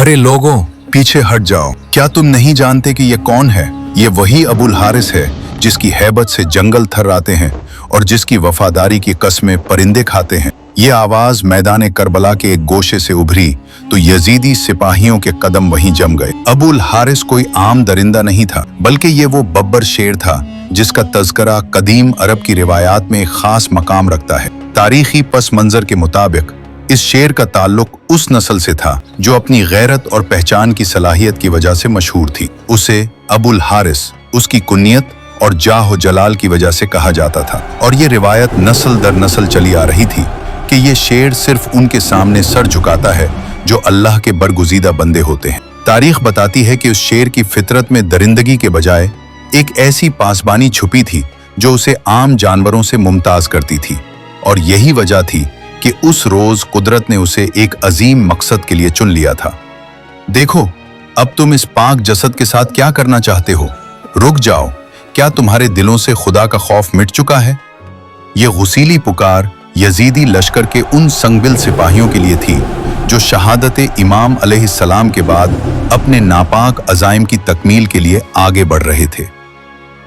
अरे लोगों, पीछे हट जाओ। क्या तुम नहीं जानते कि ये कौन है? ये वही अबुल हारिस है जिसकी हैबत से जंगल थर्राते हैं और जिसकी वफादारी की कस्में परिंदे खाते हैं। ये आवाज मैदान करबला के एक गोशे से उभरी तो यजीदी सिपाहियों के कदम वहीं जम गए। अबुल हारिस कोई आम दरिंदा नहीं था, बल्कि ये वो बब्बर शेर था जिसका तज़करा कदीम अरब की रिवायात में एक खास मकाम रखता है। तारीखी पस मंजर के मुताबिक इस शेर का ताल्लुक उस नस्ल से था जो अपनी गैरत और पहचान की सलाहियत की वजह से मशहूर थी। उसे अबुल हारिस उसकी कुन्नियत और जाह जलाल की वजह से कहा जाता था, और ये रिवायत नस्ल दर नस्ल चली आ रही थी कि ये शेर सिर्फ उनके सामने सर झुकाता है जो अल्लाह के बरगुज़ीदा बंदे होते हैं। तारीख बताती है कि उस शेर की फितरत में दरिंदगी के बजाय एक ऐसी पासबानी छुपी थी जो उसे आम जानवरों से मुमताज करती थी, और यही वजह थी कि उस रोज कुदरत ने उसे एक अजीम मकसद के लिए चुन लिया था। देखो, अब तुम इस पाक जसद के साथ क्या करना चाहते हो? रुक जाओ, क्या तुम्हारे दिलों से खुदा का खौफ मिट चुका है? ये गुसीली पुकार यजीदी लश्कर के उन संगबिल सिपाहियों के लिए थी जो शहादत इमाम अलैहिस्सलाम के बाद अपने नापाक अज़ाइम की तकमील के लिए आगे बढ़ रहे थे।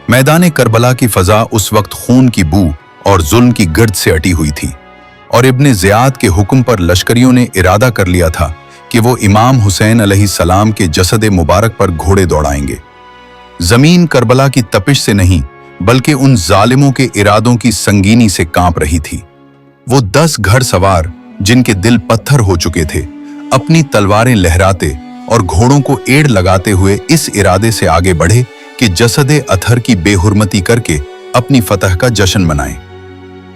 मैदान करबला की फजा उस वक्त खून की बू और जुल्म की गर्द से अटी हुई थी, और इब्ने ज़ियाद के हुक्म पर लश्करियों ने इरादा कर लिया था कि वो इमाम हुसैन अलैहिस्सलाम के जसद मुबारक पर घोड़े दौड़ाएंगे। जमीन करबला की तपिश से नहीं, बल्कि उन जालिमों के इरादों की संगीनी से कांप रही थी। वो 10 घड़सवार जिनके दिल पत्थर हो चुके थे, अपनी तलवारें लहराते और घोड़ों को एड़ लगाते हुए इस इरादे से आगे बढ़े कि जसद अथर की बेहुरमती करके अपनी फतह का जश्न मनाएं।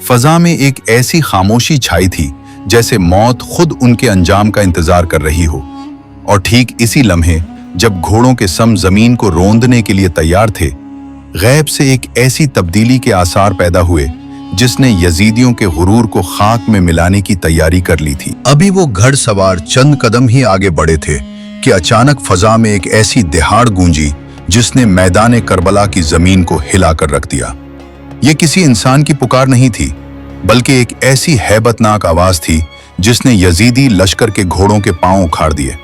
फजा में एक ऐसी खामोशी छाई थी जैसे मौत खुद उनके अंजाम का इंतजार कर रही हो, और ठीक इसी लम्हे जब घोड़ों के सम जमीन को रोंदने के लिए तैयार थे, गैब से एक ऐसी तब्दीली के आसार पैदा हुए जिसने यजीदियों के गुरूर को खाक में मिलाने की तैयारी कर ली थी। अभी वो घड़सवार चंद कदम ही आगे बढ़े थे कि अचानक फजा में एक ऐसी दहाड़ गूंजी जिसने मैदान करबला की जमीन को हिला कर रख दिया। ये किसी इंसान की पुकार नहीं थी, बल्कि एक ऐसी हैबतनाक आवाज थी जिसने यजीदी लश्कर के घोड़ों के पांव उखाड़ दिए।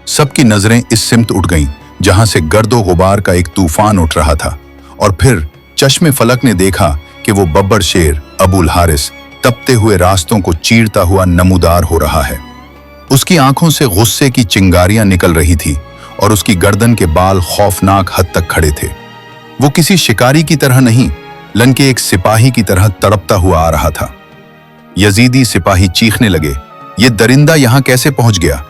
सबकी नजरें इस सिमत उठ गईं जहां से गर्दो गुबार का एक तूफान उठ रहा था, और फिर चश्मे फलक ने देखा कि वो बब्बर शेर अबुल हारिस तपते हुए रास्तों को चीरता हुआ नमूदार हो रहा है। उसकी आंखों से गुस्से की चिंगारियां निकल रही थी और उसकी गर्दन के बाल खौफनाक हद तक खड़े थे। वो किसी शिकारी की तरह नहीं, लनके एक सिपाही की तरह तड़पता हुआ आ रहा था। यजीदी सिपाही चीखने लगे, ये दरिंदा यहां कैसे पहुंच गया?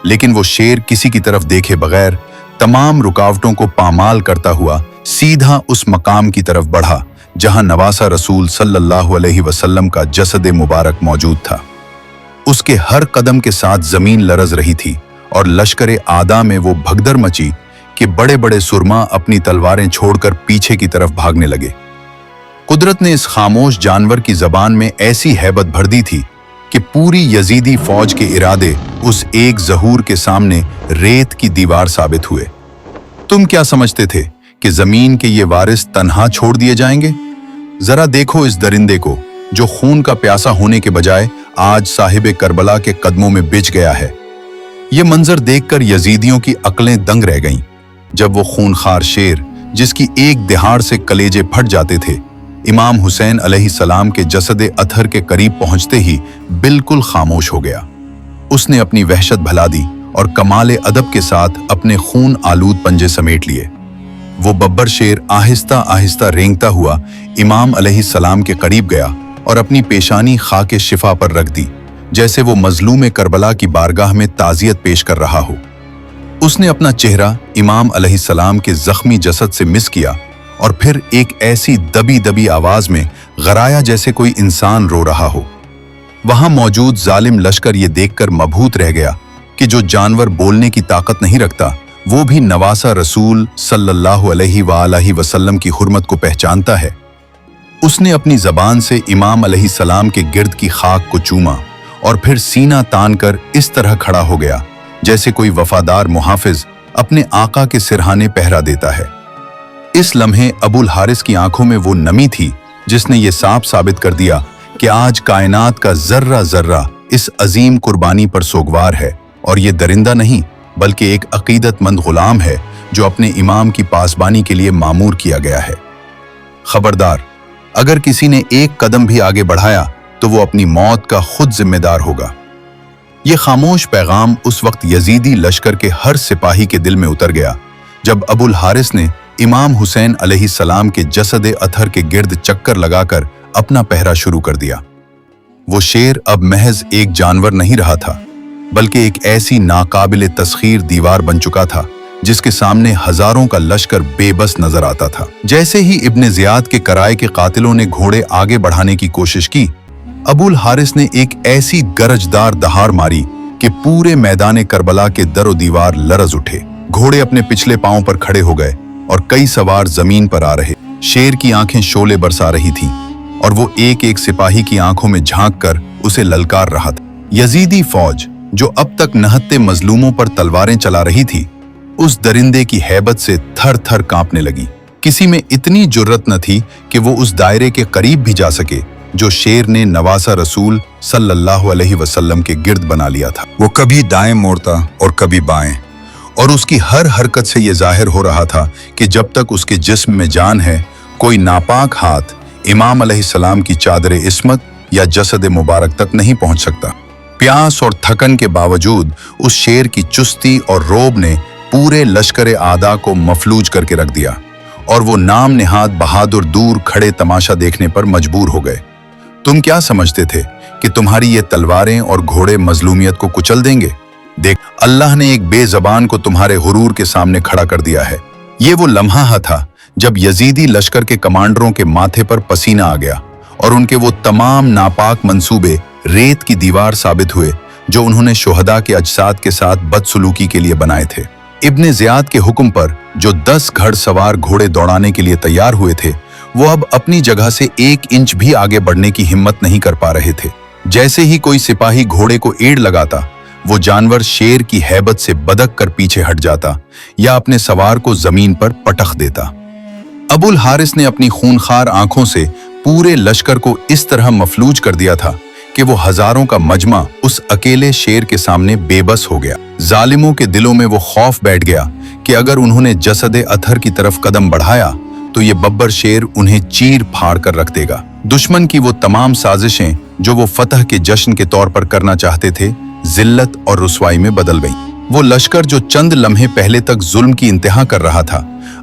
लेकिन वो शेर किसी की तरफ देखे बगैर तमाम रुकावटों को पामाल करता हुआ सीधा उस मकाम की तरफ बढ़ा जहां नवासा रसूल सल्लल्लाहु अलैहि वसल्लम का जसद मुबारक मौजूद था। उसके हर कदम के साथ जमीन लरज रही थी और लश्कर आदा में वो भगदड़ मची कि बड़े बड़े सुरमा अपनी तलवारें छोड़कर पीछे की तरफ भागने लगे। कुदरत ने इस खामोश जानवर की जबान में ऐसी हैबत भर दी थी कि पूरी यजीदी फौज के इरादे उस एक ज़हूर के सामने रेत की दीवार साबित हुए। तुम क्या समझते थे कि जमीन के ये वारिस तन्हा छोड़ दिए जाएंगे? जरा देखो इस दरिंदे को जो खून का प्यासा होने के बजाय आज साहिब करबला के कदमों में बिछ गया है। ये मंजर देखकर यजीदियों की अक्लें दंग रह गईं, जब वो खूनखार शेर जिसकी एक दहाड़ से कलेजे फट जाते थे, इमाम हुसैन अलैहिस्सलाम के जसद अथर के करीब पहुंचते ही बिल्कुल खामोश हो गया। उसने अपनी वहशत भुला दी और कमाल अदब के साथ अपने खून आलूद पंजे समेट लिए। वो बब्बर शेर आहिस्ता आहिस्ता रेंगता हुआ इमाम अलैहिस्सलाम के करीब गया और अपनी पेशानी खाके शिफा पर रख दी, जैसे वो मजलूम करबला की बारगाह में ताज़ियत पेश कर रहा हो। उसने अपना चेहरा इमाम अलैहिस्सलाम के जख्मी जसद से मिस किया और फिर एक ऐसी दबी दबी आवाज में गराया जैसे कोई इंसान रो रहा हो। वहां मौजूद जालिम लश्कर ये देखकर मबहूत रह गया कि जो जानवर बोलने की ताकत नहीं रखता, वो भी नवासा रसूल सल्लल्लाहु अलैहि वसल्लम की हुर्मत को पहचानता है। उसने अपनी जबान से इमाम अलैहिस्सलाम के गिर्द की खाक को चूमा और फिर सीना तान कर इस तरह खड़ा हो गया जैसे कोई वफादार मुहाफिज अपने आका के सिरहाने पहरा देता है। इस लम्हे अबुल हारिस की आंखों में वो नमी थी जिसने ये साफ साबित कर दिया कि आज कायनात का जर्रा जर्रा इस अजीम कुर्बानी पर सोगवार है, और ये दरिंदा नहीं बल्कि एक अकीदतमंद गुलाम है जो अपने इमाम की पासबानी के लिए मामूर किया गया है। खबरदार, अगर किसी ने एक कदम भी आगे बढ़ाया तो वो अपनी मौत का खुद जिम्मेदार होगा। ये खामोश पैगाम उस वक्त यजीदी लश्कर के हर सिपाही के दिल में उतर गया जब अबुल हारिस ने इमाम हुसैन अलैहिस्सलाम के जसद अथर के गिर्द चक्कर लगाकर अपना पहरा शुरू कर दिया। वो शेर अब महज एक जानवर नहीं रहा था, बल्कि एक ऐसी नाकाबिले तस्खीर दीवार बन चुका था जिसके सामने हजारों का लश्कर बेबस नजर आता था। जैसे ही इब्ने ज़ियाद के कराए के कातिलों ने घोड़े आगे बढ़ाने की कोशिश की, अबुल हारिस ने एक ऐसी गरजदार दहाड़ मारी कि पूरे मैदान करबला के दरो दीवार लरज उठे। घोड़े अपने पिछले पांव पर खड़े हो गए और कई सवार जमीन पर आ रहे। शेर की आंखें शोले बरसा रही थीं और वो एक एक सिपाही की आंखों में झांक कर उसे ललकार रहा था। यजीदी फौज जो अब तक नहत्ते मजलूमों पर तलवारें चला रही थी, उस दरिंदे की हैबत से थर थर कांपने लगी। किसी में इतनी जुर्रत न थी कि वो उस दायरे के करीब भी जा सके जो शेर ने नवासा रसूल सल्लल्लाहु अलैहि वसल्लम के गिर्द बना लिया था। वो कभी दाएं मोड़ता और कभी बाएं, और उसकी हर हरकत से ये जाहिर हो रहा था कि जब तक उसके जिस्म में जान है, कोई नापाक हाथ इमाम अलैहिस्सलाम की चादर इस्मत या जसद मुबारक तक नहीं पहुंच सकता। प्यास और थकन के बावजूद उस शेर की चुस्ती और रोब ने पूरे लश्कर आदा को मफलूज करके रख दिया और वो नाम निहाद बहादुर दूर खड़े तमाशा देखने पर मजबूर हो गए। तुम क्या समझते थे कि तुम्हारी ये तलवारें और घोड़े मजलूमियत को कुचल देंगे? देख, अल्लाह ने एक बेजबान को तुम्हारे हुरूर के सामने खड़ा कर दिया है। ये वो लम्हा था जब यजीदी लश्कर के कमांडरों के माथे पर पसीना आ गया और उनके वो तमाम नापाक मंसूबे रेत की दीवार साबित हुए जो उन्होंने शुहदा के अजसाद के साथ बदसलूकी के लिए बनाए थे। इब्ने ज़ियाद के हुक्म पर जो 10 घड़सवार घोड़े दौड़ाने के लिए तैयार हुए थे, वो अब अपनी जगह से 1 इंच भी आगे बढ़ने की हिम्मत नहीं कर पा रहे थे। जैसे ही कोई सिपाही घोड़े को एड़ लगाता, वो जानवर शेर की हैबत से बदक कर पीछे हट जाता या अपने सवार को जमीन पर पटख देता। अबुल हारिस ने अपनी खूनखार आंखों से पूरे लश्कर को इस तरह मफलूज कर दिया था कि वो हजारों का मजमा उस अकेले शेर के सामने बेबस हो गया। जालिमों के दिलों में वो खौफ बैठ गया कि अगर उन्होंने जसद अथर की तरफ कदम बढ़ाया तो ये बब्बर शेर उन्हें चीर फाड़ कर रख देगा। दुश्मन की वो तमाम साजिशें जो वो फतह के जश्न के तौर पर करना चाहते थे, जिल्लत और रुसवाई में बदल गईं। वो लश्कर जो चंद लम्हे पहले तक जुल्म की इंतहा कर रहा था,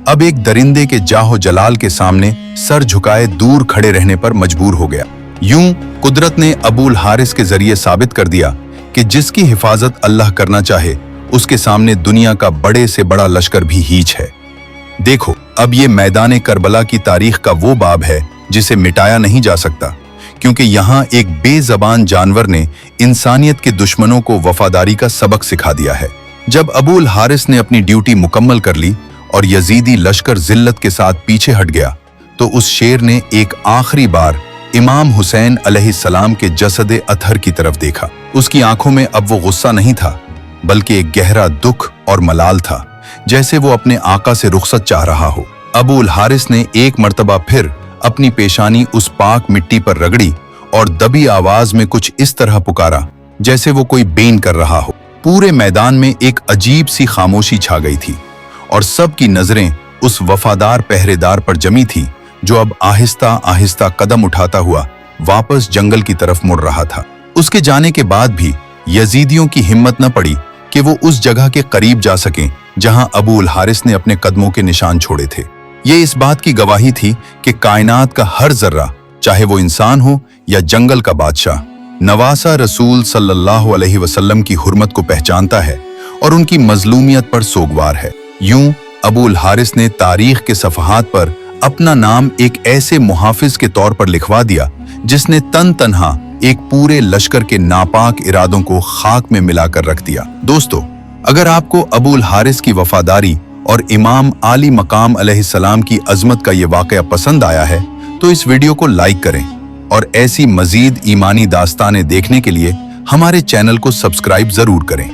अब एक दरिंदे के जाहो जलाल के सामने सर झुकाए दूर खड़े रहने पर मजबूर हो गया। यूं कुदरत ने अबुल हारिस के जरिए साबित कर दिया कि जिसकी हिफाजत अल्लाह करना चाहे, उसके सामने दुनिया का बड़े से बड़ा लश्कर भी हीच है। देखो, अब ये मैदान करबला की तारीख का वो बाब है जिसे मिटाया नहीं जा सकता, क्योंकि यहाँ एक बेजबान जानवर ने इंसानियत के दुश्मनों को वफादारी का सबक सिखा दिया है। जब अबुल हारिस ने अपनी ड्यूटी मुकम्मल कर ली और यजीदी लश्कर जिल्लत के साथ पीछे हट गया, तो उस शेर ने एक आखिरी बार इमाम हुसैन अलैहिस्सलाम के जसद अथर की तरफ देखा। उसकी आंखों में अब वो गुस्सा नहीं था, बल्कि एक गहरा दुख और मलाल था, जैसे वो अपने आका से रुखसत चाह रहा हो। अबुल हारिस ने एक मर्तबा फिर अपनी पेशानी उस पाक मिट्टी पर रगड़ी और दबी आवाज में कुछ इस तरह पुकारा जैसे वो कोई बेन कर रहा हो। पूरे मैदान में एक अजीब सी खामोशी छा गई थी और सबकी नजरें उस वफादार पहरेदार पर जमी थी जो अब आहिस्ता आहिस्ता कदम उठाता हुआ वापस जंगल की तरफ मुड़ रहा था। उसके जाने के बाद भी यजीदियों की हिम्मत न पड़ी कि वो उस जगह के करीब जा सकें जहां अबुल हारिस ने अपने कदमों के निशान छोड़े थे। ये इस बात की गवाही थी कि कायनात का हर जर्रा, चाहे वो इंसान हो या जंगल का बादशाह, नवासा रसूल सल्लल्लाहु अलैहि वसल्लम की हुर्मत को पहचानता है और उनकी मजलूमियत पर सोगवार है। यूं अबुल हारिस ने तारीख के सफहात पर अपना नाम एक ऐसे मुहाफिज के तौर पर लिखवा दिया जिसने तन तन्हा एक पूरे लश्कर के नापाक इरादों को खाक में मिलाकर रख दिया। दोस्तों, अगर आपको अबुल हारिस की वफादारी और इमाम आली मकाम अलैहिस्सलाम की अजमत का ये वाकया पसंद आया है तो इस वीडियो को लाइक करें और ऐसी मजीद ईमानी दास्तानें देखने के लिए हमारे चैनल को सब्सक्राइब जरूर करें।